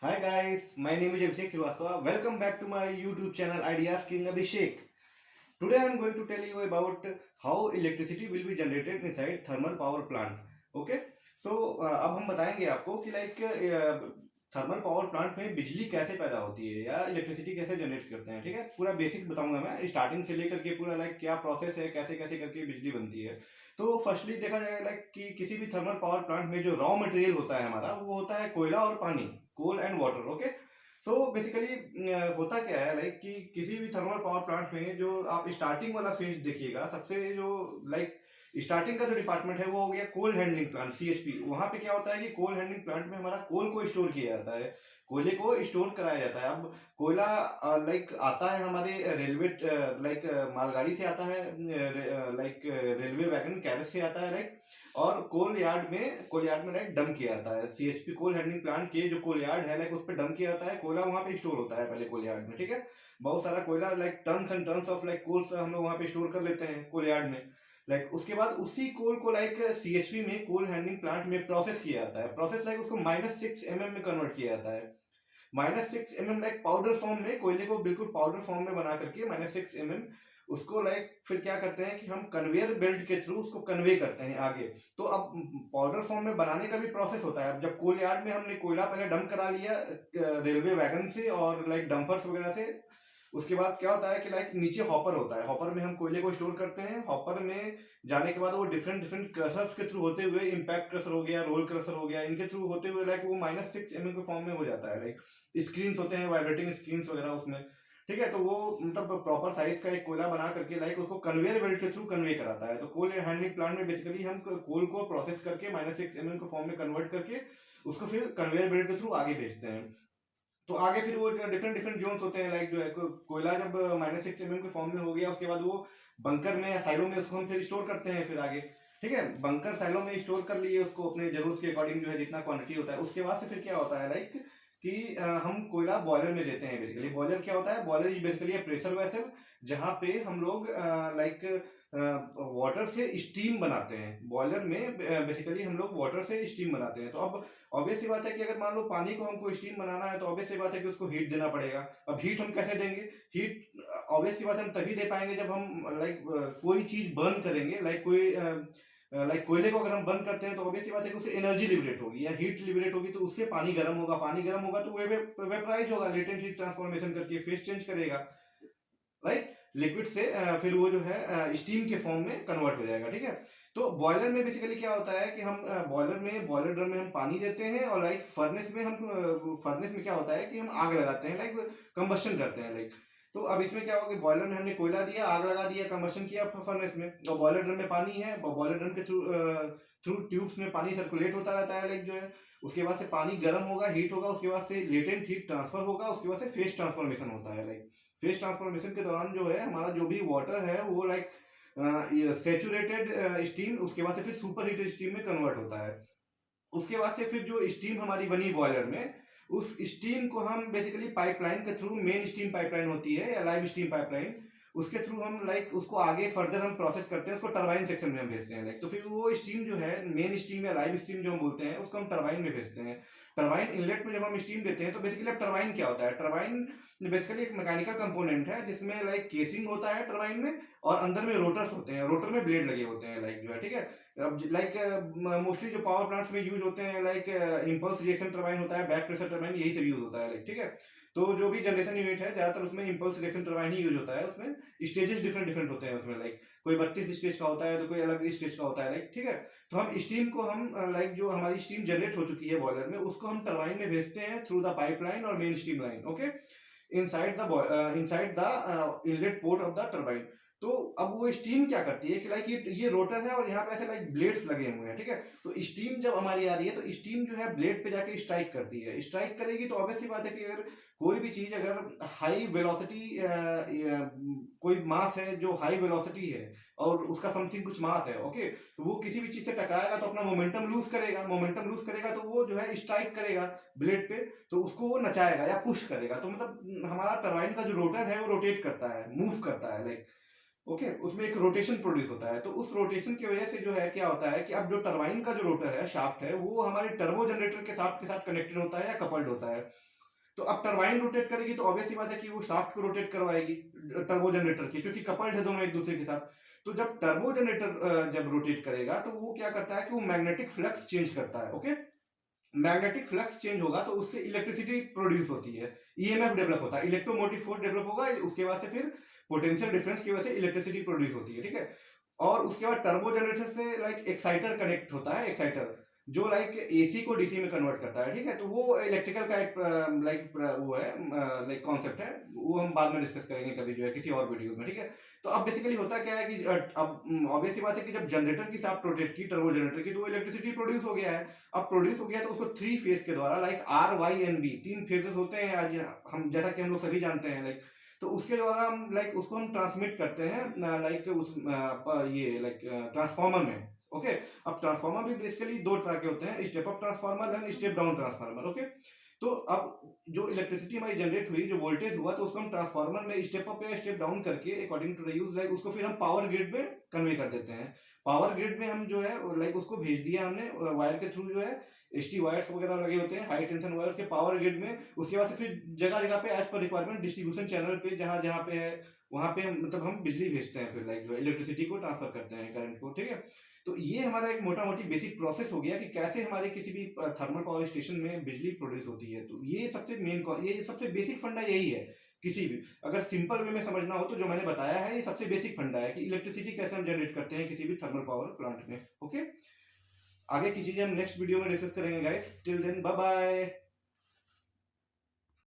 Hi guys, my name is Abhishek Srivastava. Welcome back to my YouTube channel Ideas King Abhishek. Today I am going to tell you about how electricity will be generated inside thermal power plant. Okay, so अब हम बताएंगे आपको कि thermal power plant में बिजली कैसे पैदा होती है या इलेक्ट्रिसिटी कैसे जनरेट करते हैं। ठीक है, पूरा बेसिक बताऊंगा मैं स्टार्टिंग से लेकर के पूरा क्या प्रोसेस है, कैसे कैसे करके बिजली बनती है। तो फर्स्टली देखा जाए कि किसी भी थर्मल पावर प्लांट में जो रॉ मटेरियल होता है हमारा वो होता है कोयला और पानी, coal and water. Okay, so basically होता क्या है कि किसी भी थर्मल पावर प्लांट में जो आप स्टार्टिंग वाला फेज देखिएगा, सबसे जो स्टार्टिंग का जो डिपार्टमेंट है वो हो गया कोल हैंडलिंग प्लांट, सीएचपी। वहां पे क्या होता है कि कोल हैंडलिंग प्लांट में हमारा कोल को स्टोर किया जाता है, कोयले को स्टोर कराया जाता है। अब कोयला आता है हमारे रेलवे मालगाड़ी से आता है, रेलवे वैगन कैरेज से आता है, और कोल यार्ड में डंप किया जाता है। सीएचपी कोल हैंडलिंग प्लांट के जो कोल यार्ड है उस पर डंप किया जाता है कोयला, वहां पे स्टोर होता है पहले कोल यार्ड में। ठीक है, बहुत सारा कोयला tons and tons of coals हम लोग वहां पे स्टोर कर लेते हैं कोल यार्ड में। उसके बाद उसी कोल को सीएचपी में कोल हैंडलिंग प्लांट में प्रोसेस किया जाता है। प्रोसेस उसको -6 mm में कन्वर्ट किया जाता है। -6 mm पाउडर फॉर्म में, कोयले को बिल्कुल पाउडर फॉर्म में बना करके -6 mm उसको फिर क्या करते हैं कि हम कन्वेयर बेल्ट के थ्रू उसको कन्वे करते हैं आगे। तो अब पाउडर फॉर्म में बनाने का भी प्रोसेस होता है। अब जब कोल यार्ड में हमने कोयला पहले डंप करा लिया रेलवे वैगन से और डंपर्स वगैरह से, उसके बाद क्या होता है कि नीचे हॉपर होता है, हॉपर में हम कोयले को स्टोर करते हैं। हॉपर में जाने के बाद वो डिफरेंट डिफरेंट क्रशर्स के थ्रू होते हुए, इम्पैक्ट क्रशर हो गया, रोल क्रशर हो गया, इनके थ्रू होते हुए वो -6 mm के फॉर्म में हो जाता है। स्क्रीन होते हैं, वाइब्रेटिंग स्क्रीन वगैरह उसमें। ठीक है, तो वो मतलब प्रॉपर साइज का एक कोयला बना करके उसको कन्वेयर बेल्ट के थ्रू कन्वे कराता है। तो कोल हैंडलिंग प्लांट में बेसिकली हम कोल को प्रोसेस करके -6 mm के फॉर्म में कन्वर्ट करके उसको फिर कन्वेयर बेल्ट के थ्रू आगे भेजते हैं। तो आगे फिर वो डिफरेंट डिफरेंट जोन्स होते हैं, जो है कोयला जब -6 mm के फॉर्म में हो गया, उसके बाद वो बंकर में या साइलो में उसको हम फिर स्टोर करते हैं फिर आगे। ठीक है, बंकर साइलो में स्टोर कर लिए उसको अपने जरूरत के अकॉर्डिंग, जो है जितना क्वांटिटी होता है। उसके बाद से फिर क्या होता है कि हम कोयला बॉयलर में देते हैं। बेसिकली बॉयलर क्या होता है, बॉयलर बेसिकली प्रेशर वेसल, जहाँ पे हम लोग वाटर से स्टीम बनाते हैं। बॉयलर में बेसिकली हम लोग वाटर से स्टीम बनाते हैं। तो अब ऑब्वियस सी बात है कि अगर मान लो पानी को हमको स्टीम बनाना है तो ऑब्वियस सी बात है कि उसको हीट देना पड़ेगा। अब हीट हम कैसे देंगे? हीट ऑब्वियस सी बात है हम तभी दे पाएंगे जब हम कोई चीज बर्न करेंगे, कोयले को अगर हम बर्न करते हैं तो ऑब्वियस सी बात है कि उससे एनर्जी लिबरेट होगी या हीट लिबरेट होगी, तो उससे पानी गर्म होगा, पानी गर्म होगा तो वेपराइज होगा, लेटेंट हीट ट्रांसफॉर्मेशन करके फेस चेंज करेगा, राइट, लिक्विड से फिर वो जो है स्टीम के फॉर्म में कन्वर्ट हो जाएगा। ठीक है, तो बॉयलर में बेसिकली क्या होता है कि हम बॉयलर ड्रम में हम पानी देते हैं, और फर्नेस में क्या होता है कि हम आग लगाते हैं, कंबस्शन करते हैं। तो अब इसमें क्या होगा कि बॉयलर में हमने कोयला दिया, आग लगा दिया, कंबस्शन किया फर्नेस में, और बॉयलर ड्रम में पानी है, बॉयलर ड्रम के थ्रू ट्यूब्स में पानी सर्कुलेट होता रहता है, जो है उसके बाद से पानी गर्म होगा, हीट होगा, उसके बाद से लेटेंट हीट ट्रांसफर होगा, उसके बाद से फेस ट्रांसफॉर्मेशन होता है। फेस ट्रांसफॉर्मेशन के दौरान जो है हमारा जो भी वाटर है वो सेचुरेटेड स्टीम, उसके बाद से फिर सुपर हीटेड स्टीम में कन्वर्ट होता है। उसके बाद से फिर जो स्टीम हमारी बनी बॉयलर में, उस स्टीम को हम बेसिकली पाइपलाइन के थ्रू, मेन स्टीम पाइपलाइन होती है या लाइव स्टीम पाइपलाइन, उसके थ्रू हम उसको आगे फर्दर हम प्रोसेस करते हैं, उसको टरबाइन सेक्शन में हम भेजते हैं। तो फिर वो स्टीम जो है, मेन स्टीम या लाइव स्टीम जो हम बोलते हैं, उसको हम टरबाइन में भेजते हैं। टरबाइन इनलेट में जब हम स्टीम देते हैं तो बेसिकली अब टरबाइन क्या होता है, टरबाइन बेसिकली एक मैकेनिकल कंपोनेंट है जिसमें केसिंग होता है टरबाइन में, और अंदर में रोटर्स होते हैं, रोटर में ब्लेड लगे होते हैं, जो है। ठीक है, अब मोस्टली जो पावर प्लांट्स में यूज होते हैं, इंपल्स रिएक्शन टरबाइन होता है, बैक प्रेशर टरबाइन, यही सब यूज होता है। ठीक है, तो जो भी जनरेशन यूनिट है ज्यादातर उसमें इंपल्स रिएक्शन टरबाइन ही यूज होता है। उसमें स्टेजेस डिफरेंट डिफरेंट होते हैं उसमें, कोई 32 स्टेज का होता है तो कोई अलग स्टेज का होता है। ठीक है, तो हम स्टीम को हम जो हमारी स्टीम जनरेट हो चुकी है बॉयलर में, उसको हम टरबाइन में भेजते हैं थ्रू द पाइपलाइन और main steam line. Okay, inside the inlet port of the turbine। तो अब वो स्टीम क्या करती है कि ये रोटर है और यहाँ पे ऐसे ब्लेड्स लगे हुए हैं। ठीक है, तो स्टीम जब हमारी आ रही है तो स्टीम जो है ब्लेड पे जाके स्ट्राइक करती है, स्ट्राइक करेगी तो ऑब्वियस सी बात है कि अगर कोई भी चीज अगर हाई वेलोसिटी, कोई मास है जो हाई वेलोसिटी है और उसका समथिंग कुछ मास है, ओके, तो वो किसी भी चीज से टकराएगा तो अपना मोमेंटम लूज करेगा, तो वो जो है स्ट्राइक करेगा ब्लेड पे, तो उसको वो नचाएगा या पुश करेगा। तो मतलब हमारा टरबाइन का जो रोटर है वो रोटेट करता है, मूव करता है, ओके, उसमें एक रोटेशन प्रोड्यूस होता है। तो उस रोटेशन की वजह से जो है क्या होता है कि अब जो टरबाइन का जो रोटर है, शाफ्ट है, वो हमारे टर्बो जनरेटर के साथ कनेक्टेड होता है या कपल्ड होता है। तो अब टरबाइन रोटेट करेगी तो ऑब्वियस सी बात है कि वो शाफ्ट को रोटेट करवाएगी टर्बो जनरेटर की, क्योंकि कपल्ड है दोनों एक दूसरे के साथ। तो जब टर्बो जनरेटर जब रोटेट करेगा तो वो क्या करता है कि वो मैग्नेटिक फ्लक्स चेंज करता है। ओके, मैग्नेटिक फ्लक्स चेंज होगा तो उससे इलेक्ट्रिसिटी प्रोड्यूस होती है, ईएमएफ डेवलप होता है, इलेक्ट्रोमोटिव फोर्स डेवलप होगा, उसके बाद से फिर पोटेंशियल डिफरेंस की वजह से इलेक्ट्रिसिटी प्रोड्यूस होती है। ठीक है, और उसके बाद टर्बो जनरेटर से लाइक एक्साइटर कनेक्ट होता है, एक्साइटर जो लाइक एसी को डीसी में कन्वर्ट करता है। ठीक है, तो वो इलेक्ट्रिकल का एक लाइक वो है, लाइक कॉन्सेप्ट है, वो हम बाद में डिस्कस करेंगे कभी जो है किसी और वीडियो में। ठीक है, तो अब बेसिकली होता क्या है कि अब ऑब्वियस सी बात है कि जब जनरेटर की साथ रोटेट की टर्बो जनरेटर की तो वो इलेक्ट्रिसिटी प्रोड्यूस हो गया है। अब प्रोड्यूस हो गया तो उसको 3 फेज के द्वारा like R Y and B 3 phases होते हैं आज हम, जैसा कि हम लोग सभी जानते हैं लाइक। तो उसके द्वारा हम लाइक उसको हम ट्रांसमिट करते हैं लाइक उस ये लाइक ट्रांसफार्मर में। ओके, अब ट्रांसफार्मर भी बेसिकली दो तरह के होते हैं, step up transformer and step down transformer. Okay, तो अब जो इलेक्ट्रिसिटी हमारी जनरेट हुई, जो वोल्टेज हुआ, तो उसको हम ट्रांसफार्मर में स्टेप अप या स्टेप डाउन करके according to the use like उसको फिर हम पावर ग्रिड में कन्वे कर देते हैं। पावर ग्रिड में हम जो है लाइक उसको भेज दिया हमने वायर के थ्रू, जो है एसटी वायर्स वगैरह लगे होते हैं, हाई टेंशन वायर्स के पावर ग्रिड में। उसके बाद से फिर जगह जगह पे as per requirement distribution channel पे जहां जहां पे है वहां पे मतलब हम बिजली भेजते हैं, फिर लाइक इलेक्ट्रिसिटी को ट्रांसफर करते हैं, करंट को। ठीक है, तो ये हमारा एक मोटा मोटी बेसिक प्रोसेस हो गया कि कैसे हमारे किसी भी थर्मल पावर स्टेशन में बिजली प्रोड्यूस होती है। तो ये सबसे मेन, ये सबसे बेसिक फंडा यही है। किसी भी अगर सिंपल वे में समझना हो तो जो मैंने बताया है ये सबसे बेसिक फंडा है कि इलेक्ट्रिसिटी कैसे हम जनरेट करते हैं किसी भी थर्मल पावर प्लांट में। ओके, आगे की चीजें हम नेक्स्ट वीडियो में डिस्कस करेंगे guys. Till then bye bye.